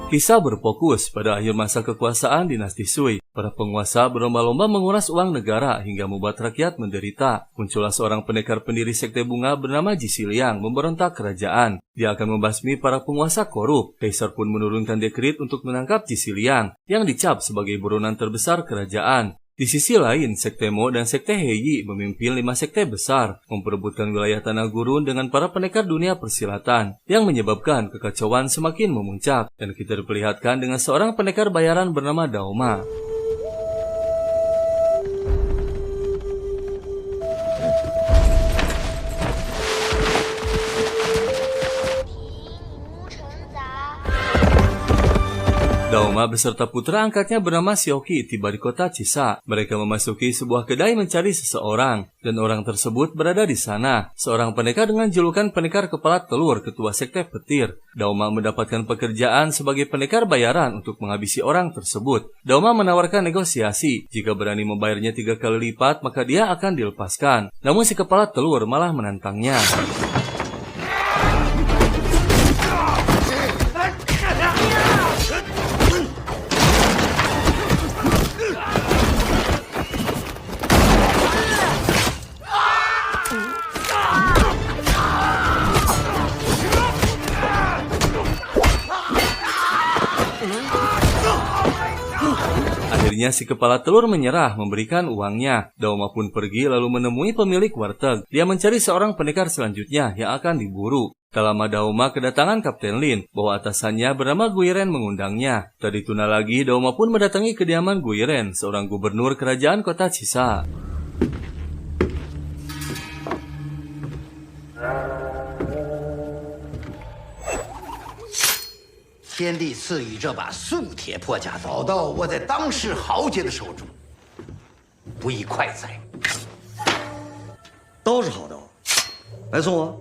Kisah berfokus pada akhir masa kekuasaan dinasti Sui. Para penguasa berlomba-lomba menguras uang negara hingga membuat rakyat menderita. Muncullah seorang pendekar pendiri sekte bunga bernama Jisiliang memberontak kerajaan. Dia akan membasmi para penguasa korup. Kaisar pun menurunkan dekret untuk menangkap Jisiliang yang dicap sebagai buronan terbesar kerajaan. Di sisi lain, Sekte Mo dan Sekte Heiyi memimpin 5 sekte besar, memperebutkan wilayah tanah gurun dengan para pendekar dunia persilatan, yang menyebabkan kekacauan semakin memuncak, dan kita diperlihatkan dengan seorang pendekar bayaran bernama Daoma. Daoma beserta putra angkatnya bernama Xiaoqi tiba di kota Cisa. Mereka memasuki sebuah kedai mencari seseorang, dan orang tersebut berada di sana. Seorang pendekar dengan julukan pendekar kepala telur ketua sekte petir. Daoma mendapatkan pekerjaan sebagai pendekar bayaran untuk menghabisi orang tersebut. Daoma menawarkan negosiasi. Jika berani membayarnya 3 kali lipat, maka dia akan dilepaskan. Namun si kepala telur malah menantangnya. Akhirnya si kepala telur menyerah memberikan uangnya. Daoma pun pergi lalu menemui pemilik warteg. Dia mencari seorang pendekar selanjutnya yang akan diburu. Tak lama Daoma kedatangan Kapten Lin bahwa atasannya bernama Guiren mengundangnya. Tadi tuna lagi Daoma pun mendatangi kediaman Guiren, seorang gubernur kerajaan kota Cisa. 天帝赐予这把素铁破甲刀，到握在当世豪杰的手中，不亦快哉？刀是好刀，来送我。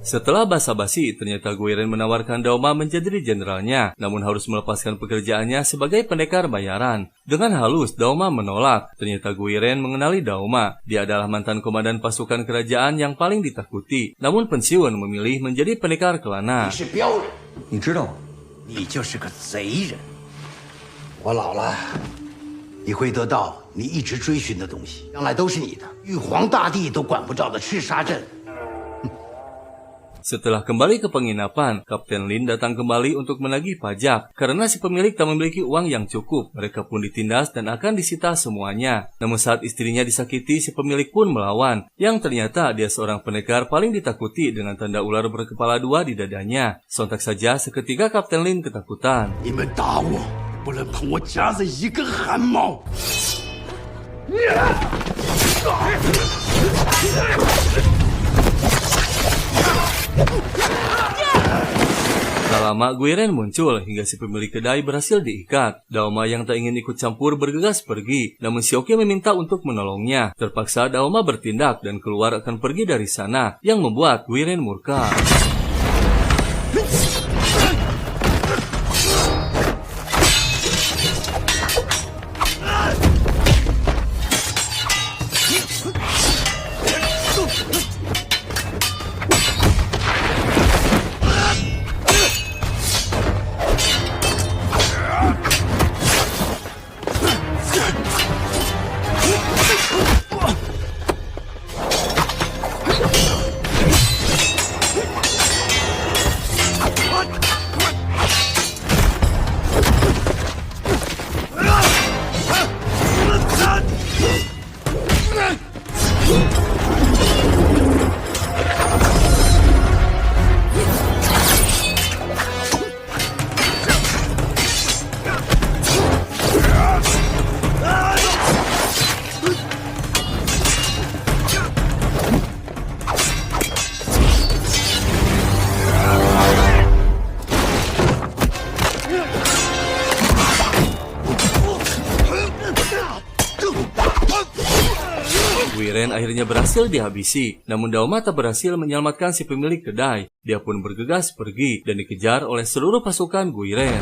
Setelah basa-basi, ternyata Guiren menawarkan Daoma menjadi jenderalnya, namun harus melepaskan pekerjaannya sebagai pendekar bayaran. Dengan halus, Daoma menolak. Ternyata Guiren mengenali Daoma. Dia adalah mantan komandan pasukan kerajaan yang paling ditakuti, namun pensiun memilih menjadi pendekar kelana. 你是镖人，你知道吗？ 你就是个贼人。我老了，你会得到你一直追寻的东西，将来都是你的。玉皇大帝都管不着的赤沙镇。 Setelah kembali ke penginapan, Kapten Lin datang kembali untuk menagih pajak. Karena si pemilik tak memiliki uang yang cukup, mereka pun ditindas dan akan disita semuanya. Namun saat istrinya disakiti, si pemilik pun melawan. Yang ternyata dia seorang pendekar paling ditakuti dengan tanda ular berkepala 2 di dadanya. Sontak saja seketika Kapten Lin ketakutan. 你们打我，不能碰我夹着一个汗毛。 Tak lama Guiren muncul hingga si pemilik kedai berhasil diikat. Daoma yang tak ingin ikut campur bergegas pergi, namun Xiaoqi meminta untuk menolongnya. Terpaksa Daoma bertindak dan keluar akan pergi dari sana, yang membuat Guiren murka. Guiren akhirnya berhasil dihabisi, namun Daoma tak berhasil menyelamatkan si pemilik kedai. Dia pun bergegas pergi dan dikejar oleh seluruh pasukan Guiren.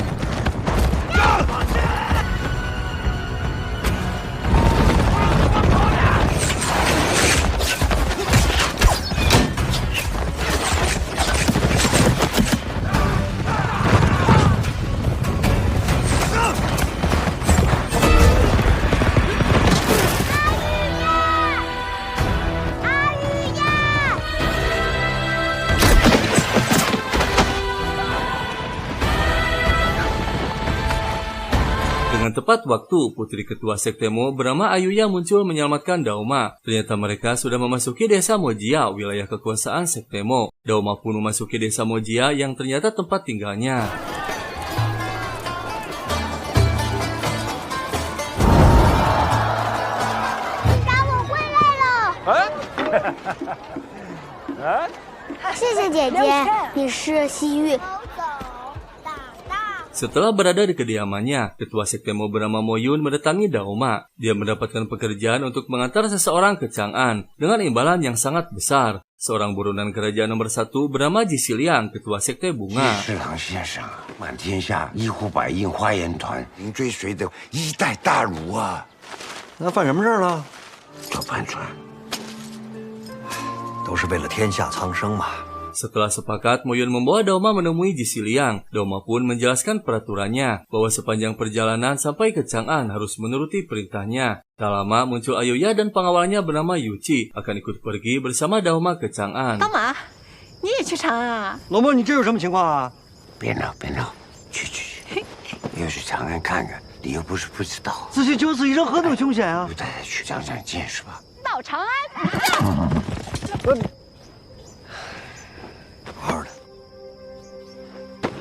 Dengan tepat waktu, putri ketua sekte Mo bernama Ayuya muncul menyelamatkan Daoma. Ternyata mereka sudah memasuki desa Mojia, wilayah kekuasaan sekte Mo. Daoma pun memasuki desa Mojia yang ternyata tempat tinggalnya. Setelah berada di kediamannya, ketua sekte Mo bernama Moyun mendatangi Daoma. Dia mendapatkan pekerjaan untuk mengantar seseorang ke Chang'an dengan imbalan yang sangat besar. Seorang buronan kerajaan nomor 1 bernama Jisiliang, ketua sekte bunga. Setelah sepakat, Moyun membawa Daoma menemui Jisiliang. Daoma pun menjelaskan peraturannya, bahwa sepanjang perjalanan sampai ke Chang'an harus menuruti perintahnya. Tak lama muncul Ayuya dan pengawalnya bernama Yuqi akan ikut pergi bersama Daoma ke Chang'an. Daoma,你也去长安啊？老莫，你这有什么情况啊？别闹，别闹，去，你要去长安看看，你又不是不知道。自己救死一人何等凶险啊！就带他去长长见识吧。到长安。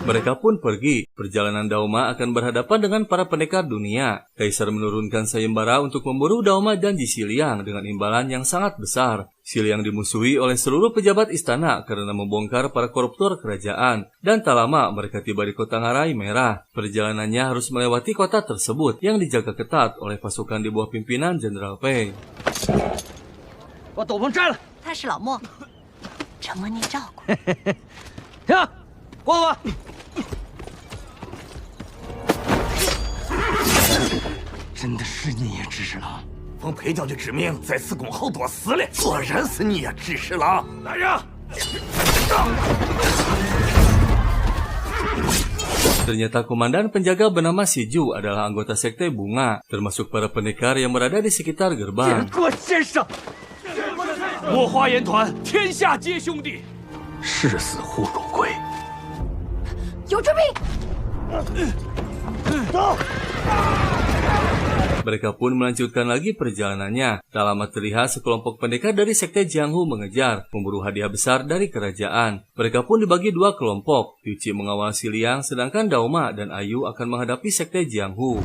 Mereka pun pergi. Perjalanan Daoma akan berhadapan dengan para pendekar dunia. Kaisar menurunkan sayembara untuk memburu Daoma dan Jisiliang dengan imbalan yang sangat besar. Siliang dimusuhi oleh seluruh pejabat istana karena membongkar para koruptor kerajaan. Dan tak lama mereka tiba di kota Ngarai Merah. Perjalanannya harus melewati kota tersebut yang dijaga ketat oleh pasukan di bawah pimpinan Jenderal Pei. 把斗篷摘了。他是老莫，承蒙您照顾。停，过来吧。真的是你呀，志士郎！奉裴将军之命，在四拱后躲死了，果然是你呀，志士郎！来人！ Ternyata komandan penjaga bernama Shiju adalah anggota sekte bunga, termasuk para pendekar yang berada di sekitar gerbang. 我花岩团天下皆兄弟，视死护荣归。有追兵！ Mereka pun melanjutkan lagi perjalanannya. Tak lama terlihat sekelompok pendekar dari sekte Jianghu mengejar, memburu hadiah besar dari kerajaan. Mereka pun dibagi dua kelompok. Yuqi mengawal Siliang, sedangkan Daoma dan Ayu akan menghadapi sekte Jianghu.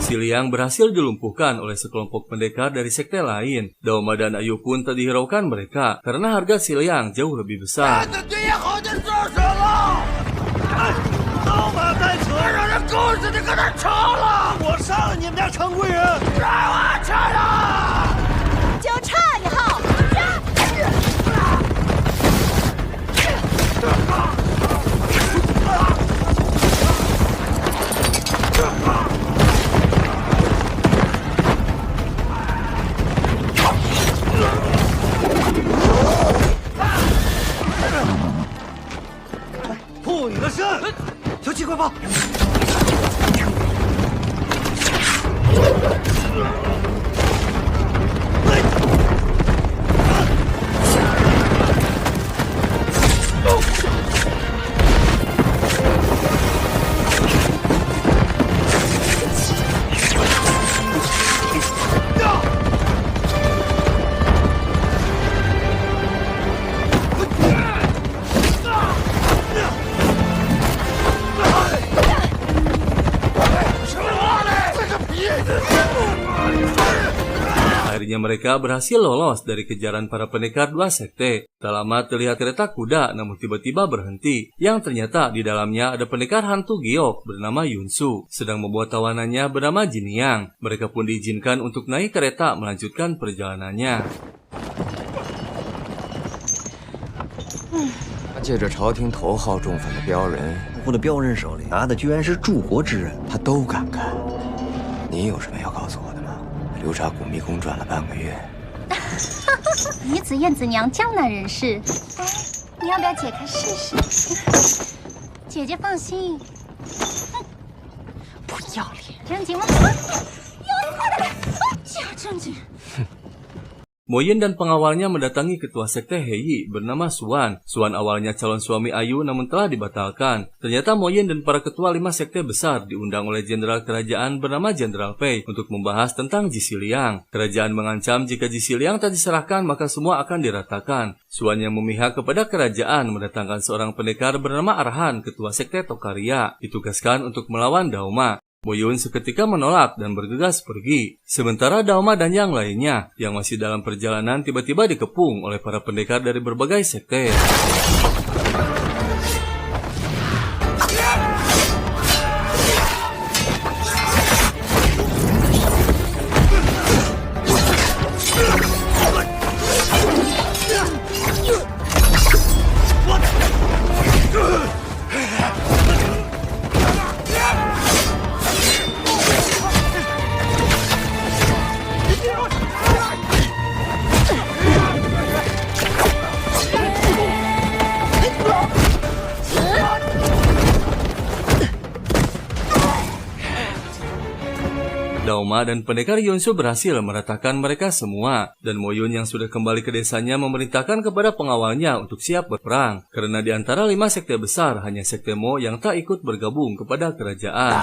Siliang berhasil dilumpuhkan oleh sekelompok pendekar dari sekte lain. Daoma dan Ayu pun tak dihiraukan mereka karena harga Siliang jauh lebih besar. Akhirnya mereka berhasil lolos dari kejaran para pendekar dua sekte. Tak lama terlihat kereta kuda namun tiba-tiba berhenti. Yang ternyata di dalamnya ada pendekar hantu giok bernama Yunsu, sedang membuat tawanannya bernama Jiniang. Mereka pun diizinkan untuk naik kereta melanjutkan perjalanannya. 借着朝廷头号重犯的镖人，我的镖人手里拿的居然是柱国之人，他都敢干。你有什么要告诉我的吗？刘查古迷宫转了半个月，女子燕子娘，江南人士。哎，你要不要解开试试？姐姐放心。不要脸！正经吗？有错的，假正经。 Moyen dan pengawalnya mendatangi ketua sekte Heiyi bernama Suan. Suan awalnya calon suami Ayu namun telah dibatalkan. Ternyata Moyen dan para ketua 5 sekte besar diundang oleh jenderal kerajaan bernama Jenderal Pei untuk membahas tentang Jisi Liang. Kerajaan mengancam jika Jisi Liang tak diserahkan maka semua akan diratakan. Suan yang memihak kepada kerajaan mendatangkan seorang pendekar bernama Arhan, ketua sekte Tokaria, ditugaskan untuk melawan Dauma. Moyun seketika menolak dan bergegas pergi. Sementara Dauma dan yang lainnya yang masih dalam perjalanan tiba-tiba dikepung oleh para pendekar dari berbagai sekte. Dauma dan pendekar Yunsu berhasil meratakan mereka semua, dan Moyun yang sudah kembali ke desanya memerintahkan kepada pengawalnya untuk siap berperang, karena di antara 5 sekte besar hanya sekte Mo yang tak ikut bergabung kepada kerajaan.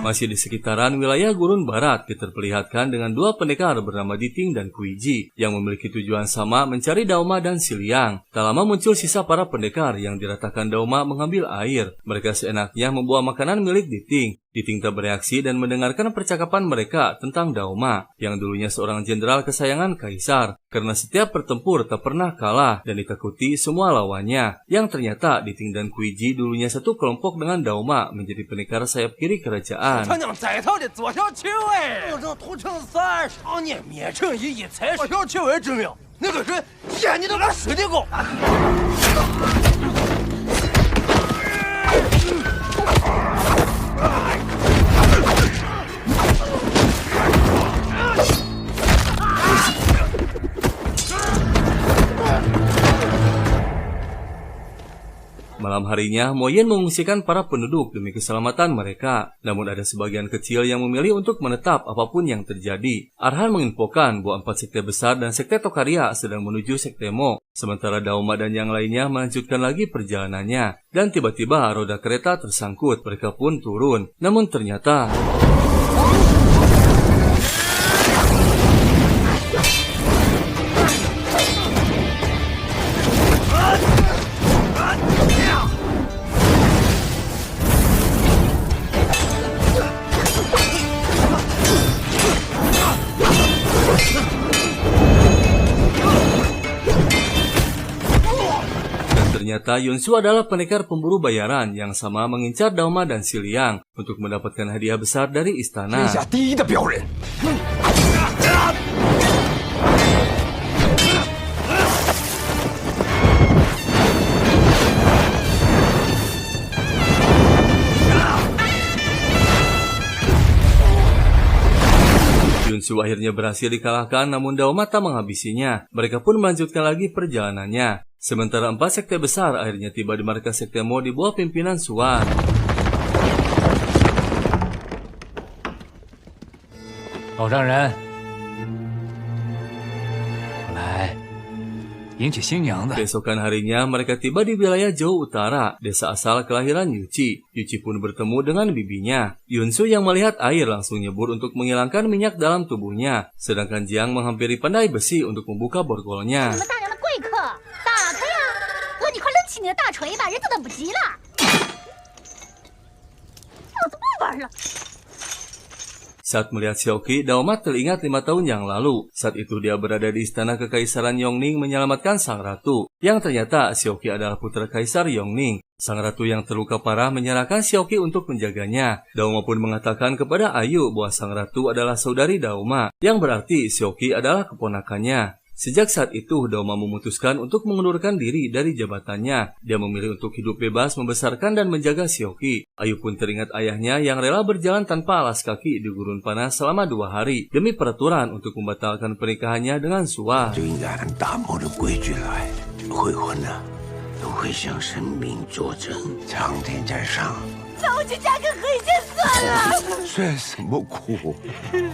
Masih di sekitaran wilayah Gurun Barat, diperlihatkan dengan 2 pendekar bernama Diting dan Kuiji yang memiliki tujuan sama mencari Dauma dan Siliang. Tak lama muncul sisa para pendekar yang diratakan Dauma mengambil air. Mereka seenaknya membawa makanan milik Diting. Diting tak bereaksi dan mendengarkan percakapan mereka tentang Dauma yang dulunya seorang jenderal kesayangan kaisar, karena setiap bertempur tak pernah kalah dan ditakuti semua lawannya. Yang ternyata Diting dan Kuiji dulunya satu kelompok dengan Dauma menjadi pendekar sayap kiri kerajaan. Malam harinya, Moyen mengungsikan para penduduk demi keselamatan mereka. Namun ada sebagian kecil yang memilih untuk menetap apapun yang terjadi. Arhan menginfokan bahwa 4 sekte besar dan sekte Tokaria sedang menuju sekte Mo. Sementara Dauma dan yang lainnya melanjutkan lagi perjalanannya. Dan tiba-tiba roda kereta tersangkut, mereka pun turun. Namun ternyata... Ternyata Yunsu adalah pendekar pemburu bayaran yang sama mengincar Dauma dan Siliang untuk mendapatkan hadiah besar dari istana. Yunsu akhirnya berhasil dikalahkan, namun Dauma tak menghabisinya. Mereka pun melanjutkan lagi perjalanannya. Sementara 4 sekte besar akhirnya tiba di markas sekte Mo di bawah pimpinan Suan. Keesokan harinya mereka tiba di wilayah Zhou Utara, desa asal kelahiran Yuchi. Yuchi pun bertemu dengan bibinya. Yunsu yang melihat air langsung nyebur untuk menghilangkan minyak dalam tubuhnya, sedangkan Jiang menghampiri pandai besi untuk membuka borgolnya. Saat melihat Xiaoqi, Dauma teringat 5 tahun yang lalu. Saat itu dia berada di istana kekaisaran Yongning menyelamatkan sang ratu. Yang ternyata Xiaoqi adalah putra kaisar Yongning. Sang ratu yang terluka parah menyerahkan Xiaoqi untuk menjaganya. Dauma pun mengatakan kepada Ayu bahwa sang ratu adalah saudari Dauma, yang berarti Xiaoqi adalah keponakannya. Sejak saat itu, Daoma memutuskan untuk mengundurkan diri dari jabatannya. Dia memilih untuk hidup bebas, membesarkan dan menjaga Xiaoqi. Ayu pun teringat ayahnya yang rela berjalan tanpa alas kaki di gurun panas selama 2 hari demi peraturan untuk membatalkan pernikahannya dengan Sua. 就应该按大漠的规矩来，会婚呢，都会向神明作证，苍天在上。 那我就嫁给何以笺算了。算什么苦？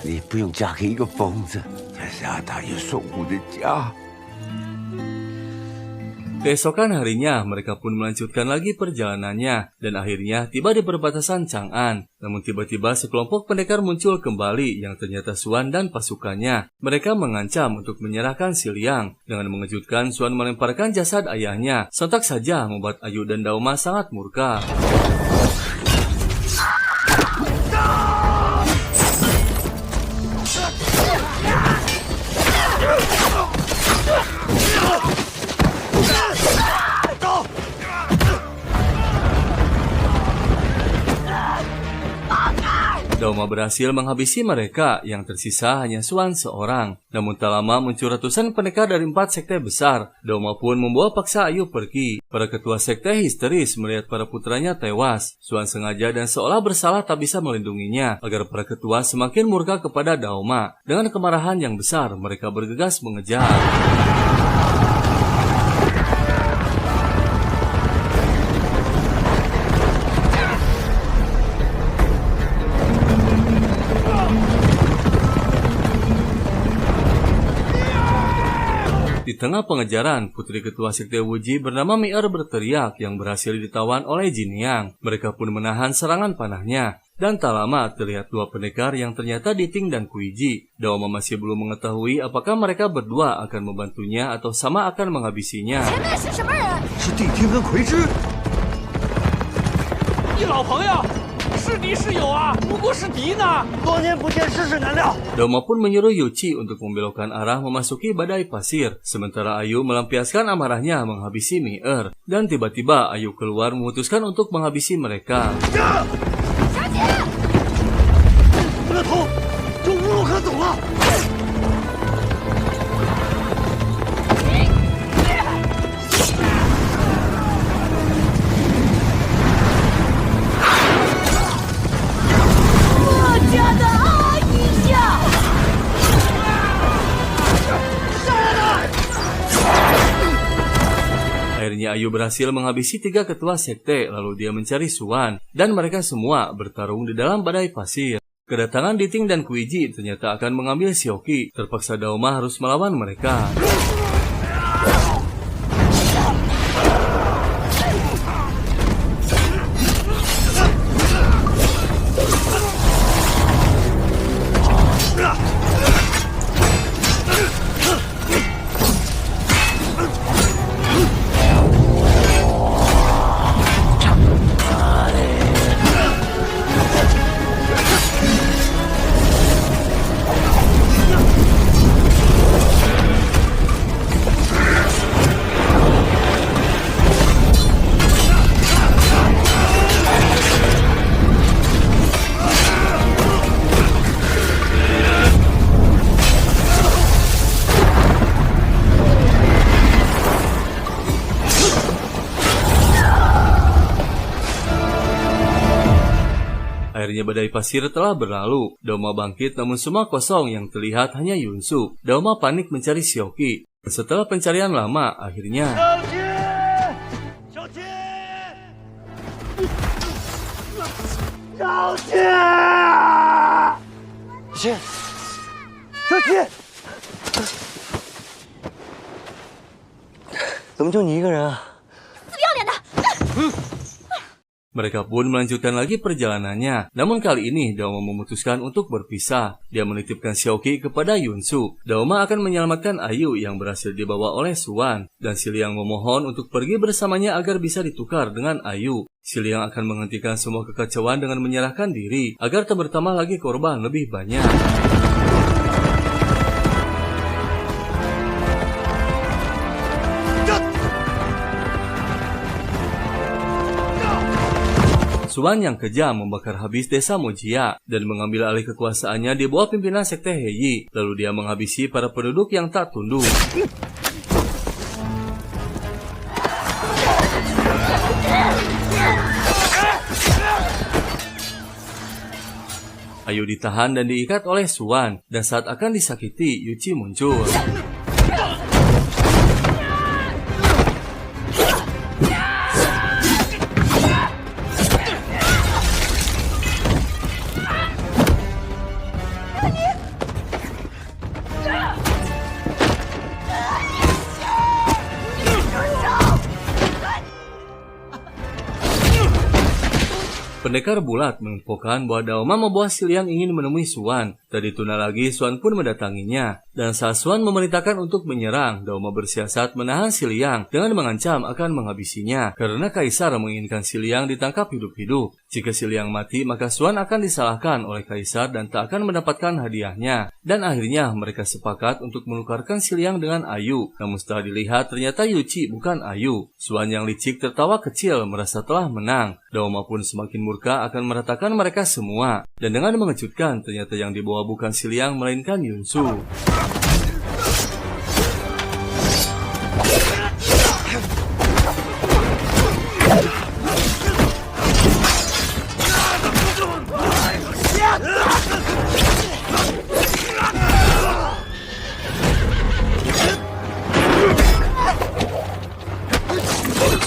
你不用嫁给一个疯子，这是阿大爷守护的家。 Keesokan harinya, mereka pun melanjutkan lagi perjalanannya dan akhirnya tiba di perbatasan Chang'an. Namun tiba-tiba sekelompok pendekar muncul kembali yang ternyata Xuan dan pasukannya. Mereka mengancam untuk menyerahkan Si Liang. Dengan mengejutkan, Xuan melemparkan jasad ayahnya. Sontak saja membuat Ayu dan Daoma sangat murka. Daoma berhasil menghabisi mereka, yang tersisa hanya Xuan seorang. Namun tak lama muncul ratusan pendekar dari 4 sekte besar. Daoma pun membawa paksa Ayu pergi. Para ketua sekte histeris melihat para putranya tewas. Xuan sengaja dan seolah bersalah tak bisa melindunginya, agar para ketua semakin murka kepada Daoma. Dengan kemarahan yang besar, mereka bergegas mengejar. Di tengah pengejaran, putri ketua sekte Wuji bernama Mi-er berteriak yang berhasil ditawan oleh Jin Yang. Mereka pun menahan serangan panahnya. Dan tak lama terlihat 2 pendekar yang ternyata Diting dan Kuiji. Daoma masih belum mengetahui apakah mereka berdua akan membantunya atau sama akan menghabisinya. 是谛听跟葵之。你老朋友，是敌是友啊？不过是敌呢。多年不见，世事难料。 Daoma pun menyuruh Yuchi untuk membelokkan arah memasuki badai pasir. Sementara Ayu melampiaskan amarahnya menghabisi Mi-er. Dan tiba-tiba Ayu keluar memutuskan untuk menghabisi mereka. 额头就无路可走了。 Akhirnya Ayu berhasil menghabisi 3 ketua sekte, lalu dia mencari Xuan, dan mereka semua bertarung di dalam badai pasir. Kedatangan Diting dan Kuiji ternyata akan mengambil Xiaoqi. Terpaksa Daoma harus melawan mereka. Akhirnya badai pasir telah berlalu. Daoma bangkit namun semua kosong, yang terlihat hanya Yunsu. Daoma panik mencari Xiaoqi. Setelah pencarian lama, akhirnya... Xiaoqi， 怎么就你一个人啊？ Mereka pun melanjutkan lagi perjalanannya. Namun kali ini Daoma memutuskan untuk berpisah. Dia menitipkan Xiaoqi kepada Yunsu. Daoma akan menyelamatkan Ayu yang berhasil dibawa oleh Xuan. Dan Si Liang memohon untuk pergi bersamanya agar bisa ditukar dengan Ayu. Si Liang akan menghentikan semua kekacauan dengan menyerahkan diri agar tak bertambah lagi korban lebih banyak. Suan yang kejam membakar habis desa Mojia dan mengambil alih kekuasaannya di bawah pimpinan sekte Heyi. Lalu dia menghabisi para penduduk yang tak tunduk. Ayu ditahan dan diikat oleh Suan, dan saat akan disakiti, Yuchi muncul. Pendekar bulat menginfokan bahwa Daoma membawa Siliang ingin menemui Suan. Tak ditunda lagi, Suan pun mendatanginya. Dan saat Suan memerintahkan untuk menyerang, Daoma bersiasat menahan Siliang dengan mengancam akan menghabisinya. Karena Kaisar menginginkan Siliang ditangkap hidup-hidup. Jika Siliang mati, maka Suan akan disalahkan oleh Kaisar dan tak akan mendapatkan hadiahnya. Dan akhirnya mereka sepakat untuk menukarkan Siliang dengan Ayu. Namun setelah dilihat, ternyata Yuchi bukan Ayu. Suan yang licik tertawa kecil merasa telah menang. Daoma pun semakin murka akan meratakan mereka semua. Dan dengan mengejutkan, ternyata yang dibawa bukan Siliang melainkan Yunsu.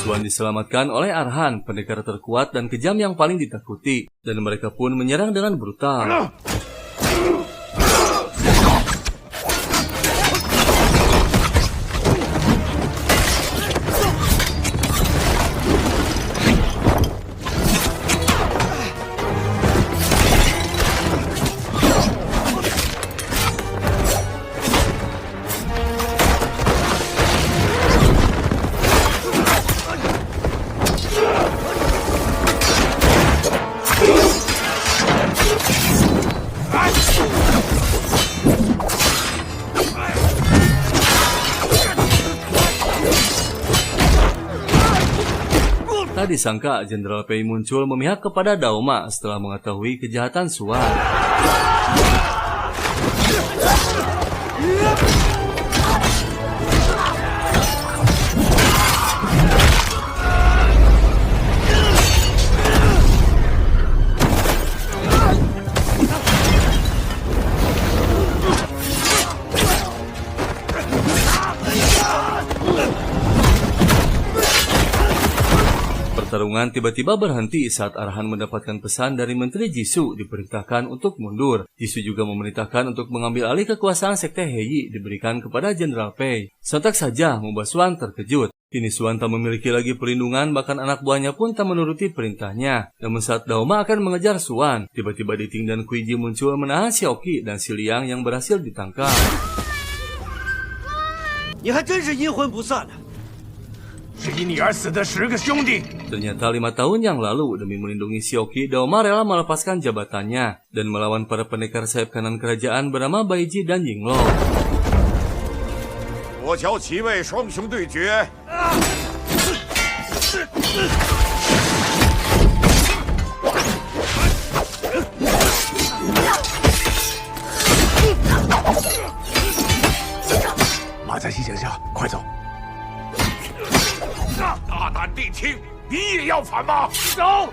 Suan diselamatkan oleh Arhan, pendekar terkuat dan kejam yang paling ditakuti, dan mereka pun menyerang dengan brutal. Tak disangka Jenderal Pei muncul memihak kepada Daoma setelah mengetahui kejahatan Suan. Pertarungan tiba-tiba berhenti saat Arhan mendapatkan pesan dari Menteri Jisoo diperintahkan untuk mundur. Jisoo juga memerintahkan untuk mengambil alih kekuasaan sekte Heyi diberikan kepada Jenderal Pei. Sontak saja membuat Suan terkejut. Kini Suan tak memiliki lagi perlindungan, bahkan anak buahnya pun tak menuruti perintahnya. Namun saat Daoma akan mengejar Suan, tiba-tiba Diting dan Kuiji muncul menahan Xiaoqi dan Siliang yang berhasil ditangkap. 你还真是阴魂不散呢！ 是因你而死的10个兄弟。 Ternyata 5 tahun yang lalu, demi melindungi Xiaoqi, Daoma rela melepaskan jabatannya dan melawan para pendekar sayap kanan kerajaan bernama Baiji dan Yinglo. 我瞧7位双雄对决。 马在西井下，快走！ 大胆地听，你也要反吗？走！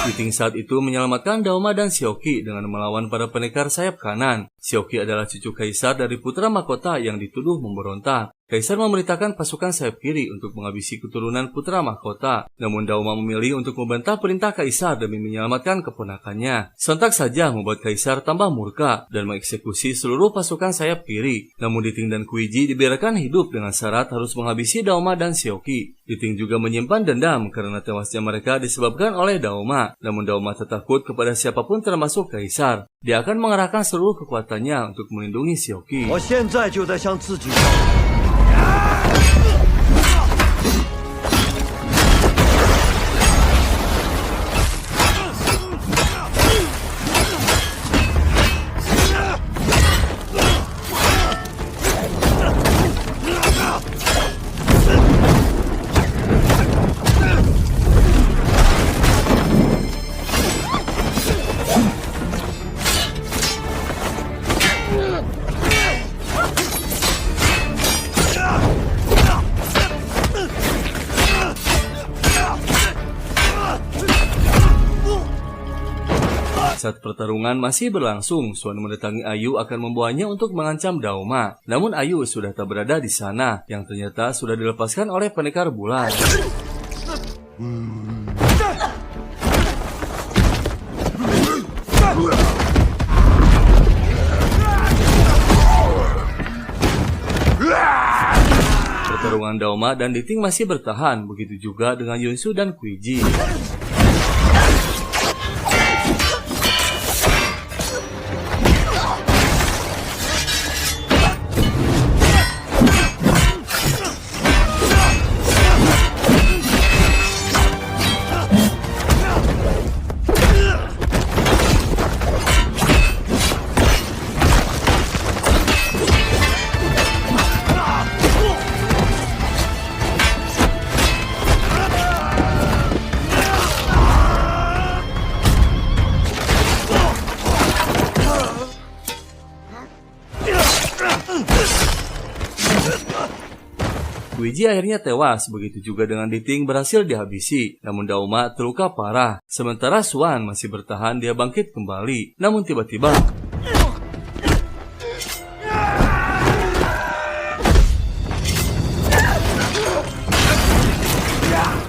Diting saat itu menyelamatkan Daoma dan Xiaoqi dengan melawan para pendekar sayap kanan. Xiaoqi adalah cucu Kaisar dari putra mahkota yang dituduh memberontak. Kaisar memerintahkan pasukan sayap kiri untuk menghabisi keturunan putra mahkota. Namun Daoma memilih untuk membantah perintah Kaisar demi menyelamatkan keponakannya. Sontak saja membuat Kaisar tambah murka dan mengeksekusi seluruh pasukan sayap kiri. Namun Diting dan Kuiji dibiarkan hidup dengan syarat harus menghabisi Daoma dan Xiaoqi. Diting juga menyimpan dendam karena tewasnya mereka disebabkan oleh Daoma. Namun Daoma tak takut kepada siapapun termasuk Kaisar. Dia akan mengerahkan seluruh kekuatannya untuk melindungi Xiaoqi. 我现在就在向自己。 你 Saat pertarungan masih berlangsung, Suan mendatangi Ayu akan membawanya untuk mengancam Daoma. Namun Ayu sudah tak berada di sana, yang ternyata sudah dilepaskan oleh pendekar bulan. Pertarungan Daoma dan Diting masih bertahan, begitu juga dengan Yunsu dan Kuiji. Kuiji akhirnya tewas, begitu juga dengan Diting berhasil dihabisi. Namun Daoma terluka parah. Sementara Suan masih bertahan, dia bangkit kembali. Namun tiba-tiba...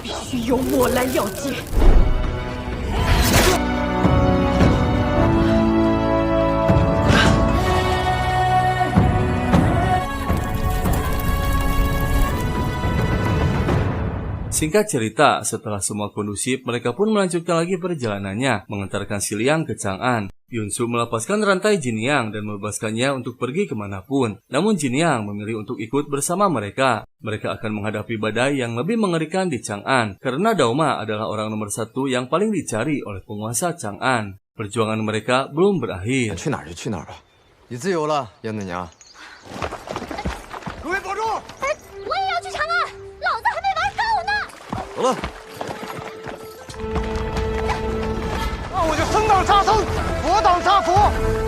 必须由我来了结。 Singkat cerita, setelah semua kondusif, mereka pun melanjutkan lagi perjalanannya, mengantarkan Si Liang ke Chang'an. Yunsu melepaskan rantai Jiniang dan membebaskannya untuk pergi kemanapun. Namun Jiniang memilih untuk ikut bersama mereka. Mereka akan menghadapi badai yang lebih mengerikan di Chang'an, karena Daoma adalah orang nomor 1 yang paling dicari oleh penguasa Chang'an. Perjuangan mereka belum berakhir. 去哪儿就去哪儿吧，你自由了，燕子娘。诸位保重。我也要去长安，老子还没玩够呢。 走了。那我就僧挡杀僧，佛挡杀佛。